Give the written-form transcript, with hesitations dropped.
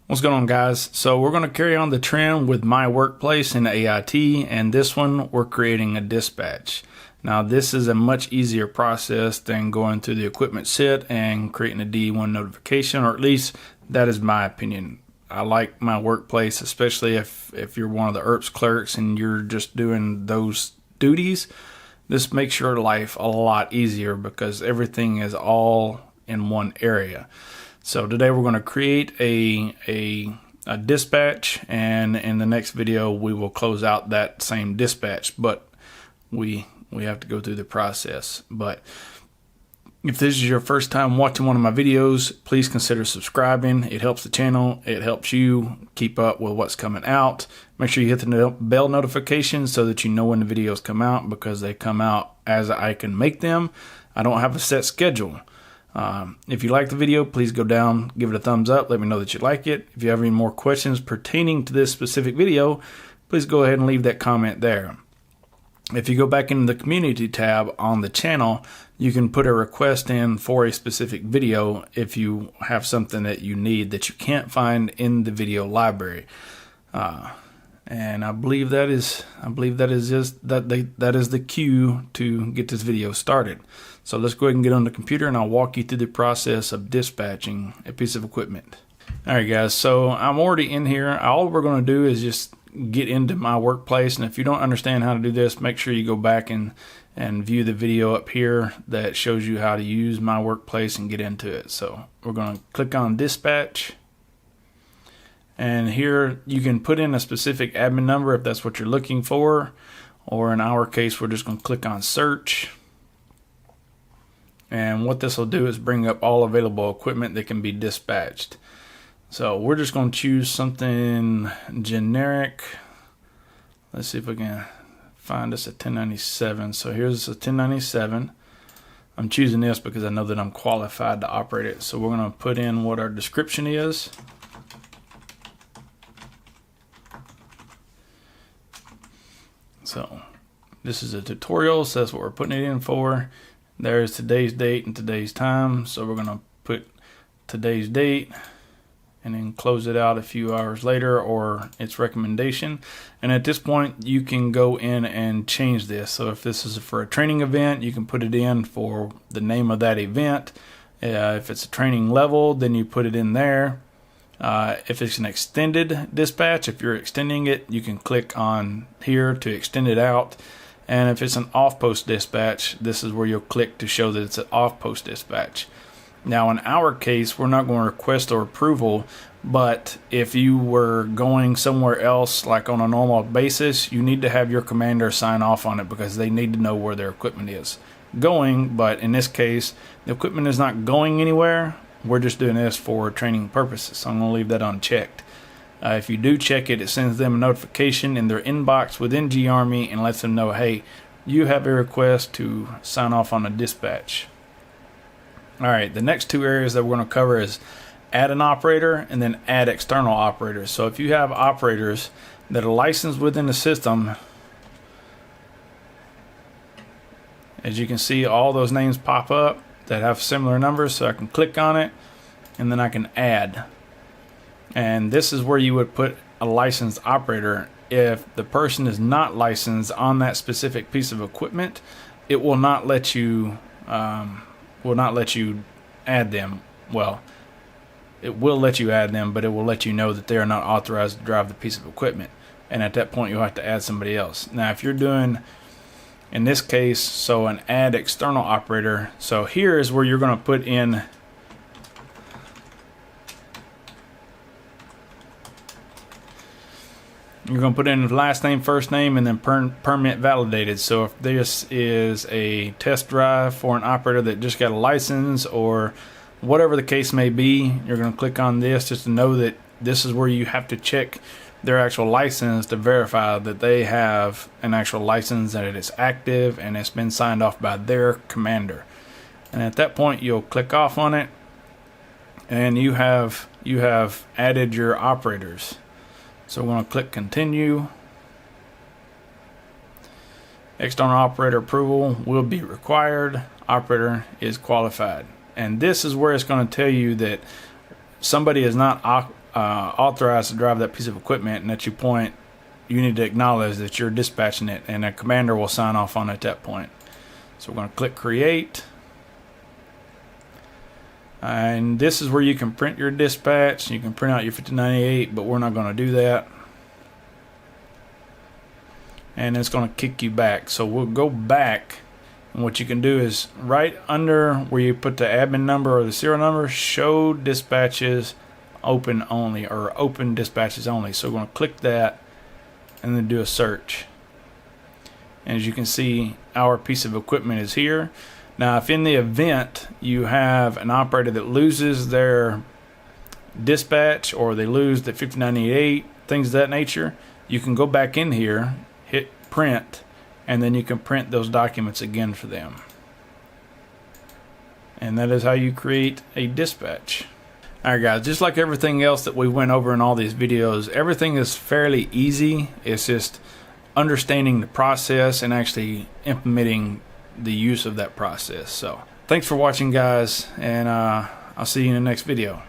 What's going on, guys? So we're going to carry on the trend with my workplace in AIT, and this one we're creating a dispatch. Now this is a much easier process than going through the equipment set and creating a D1 notification, or at least that is my opinion. I like my workplace, especially if you're one of the ERPS clerks and you're just doing those duties. This makes your life a lot easier because everything is all in one area. So today we're going to create a dispatch, and in the next video we will close out that same dispatch, but we have to go through the process. But if this is your first time watching one of my videos, please consider subscribing. It helps the channel. It helps you keep up with what's coming out. Make sure you hit the bell notification so that you know when the videos come out, because they come out as I can make them. I don't have a set schedule. If you like the video, please go down, give it a thumbs up, let me know that you like it. If you have any more questions pertaining to this specific video, please go ahead and leave that comment there. If you go back into the community tab on the channel, you can put a request in for a specific video if you have something that you need that you can't find in the video library. And I believe that is the cue to get this video started. So let's go ahead and get on the computer, and I'll walk you through the process of dispatching a piece of equipment. All right, guys, so I'm already in here. All we're going to do is just get into my workplace, and if you don't understand how to do this, make sure you go back and view the video up here that shows you how to use my workplace and get into it. So we're going to click on dispatch, and here you can put in a specific admin number if that's what you're looking for, or in our case we're just going to click on search. And what this will do is bring up all available equipment that can be dispatched. So we're just going to choose something generic. Let's see if we can find us a 1097. So here's a 1097. I'm choosing this because I know that I'm qualified to operate it. So we're going to put in what our description is. So this is a tutorial, so that's what we're putting it in for. There's today's date and today's time, so we're going to put today's date and then close it out a few hours later, or its recommendation. And at this point you can go in and change this. So if this is for a training event, you can put it in for the name of that event. If it's a training level, then you put it in there. If it's an extended dispatch, if you're extending it, you can click on here to extend it out. And if it's an off-post dispatch, this is where you'll click to show that it's an off-post dispatch. Now in our case, we're not going to request or approval, but if you were going somewhere else like on a normal basis, you need to have your commander sign off on it because they need to know where their equipment is going. But in this case, the equipment is not going anywhere. We're just doing this for training purposes, so I'm going to leave that unchecked. If you do check it, it sends them a notification in their inbox within G-Army and lets them know, hey, you have a request to sign off on a dispatch. Alright, the next two areas that we're going to cover is add an operator and then add external operators. So if you have operators that are licensed within the system, as you can see, all those names pop up that have similar numbers, so I can click on it and then I can add. And this is where you would put a licensed operator. If the person is not licensed on that specific piece of equipment, it will not let you add them. Well, it will let you add them, but it will let you know that they are not authorized to drive the piece of equipment. And at that point, you'll have to add somebody else. Now, if you're doing, in this case, so an add external operator, so here is where you're going to put in you're going to put in the last name, first name, and then permit validated. So if this is a test drive for an operator that just got a license or whatever the case may be, you're going to click on this just to know that this is where you have to check their actual license to verify that they have an actual license, that it is active, and it's been signed off by their commander. And at that point, you'll click off on it, and you have added your operators. So we're going to click continue. External operator approval will be required. Operator is qualified. And this is where it's going to tell you that somebody is not authorized to drive that piece of equipment, and at your point you need to acknowledge that you're dispatching it, and a commander will sign off on it at that point. So we're going to click create, and this is where you can print your dispatch. You can print out your 5098, but we're not going to do that, and it's going to kick you back. So we'll go back, and what you can do is right under where you put the admin number or the serial number, show dispatches open only, or open dispatches only. So we're going to click that and then do a search, and as you can see, our piece of equipment is here. Now if in the event you have an operator that loses their dispatch, or they lose the 5098, things of that nature, you can go back in here, hit print, and then you can print those documents again for them. And that is how you create a dispatch. Alright guys, just like everything else that we went over in all these videos, everything is fairly easy. It's just understanding the process and actually implementing the use of that process. So thanks for watching guys, and I'll see you in the next video.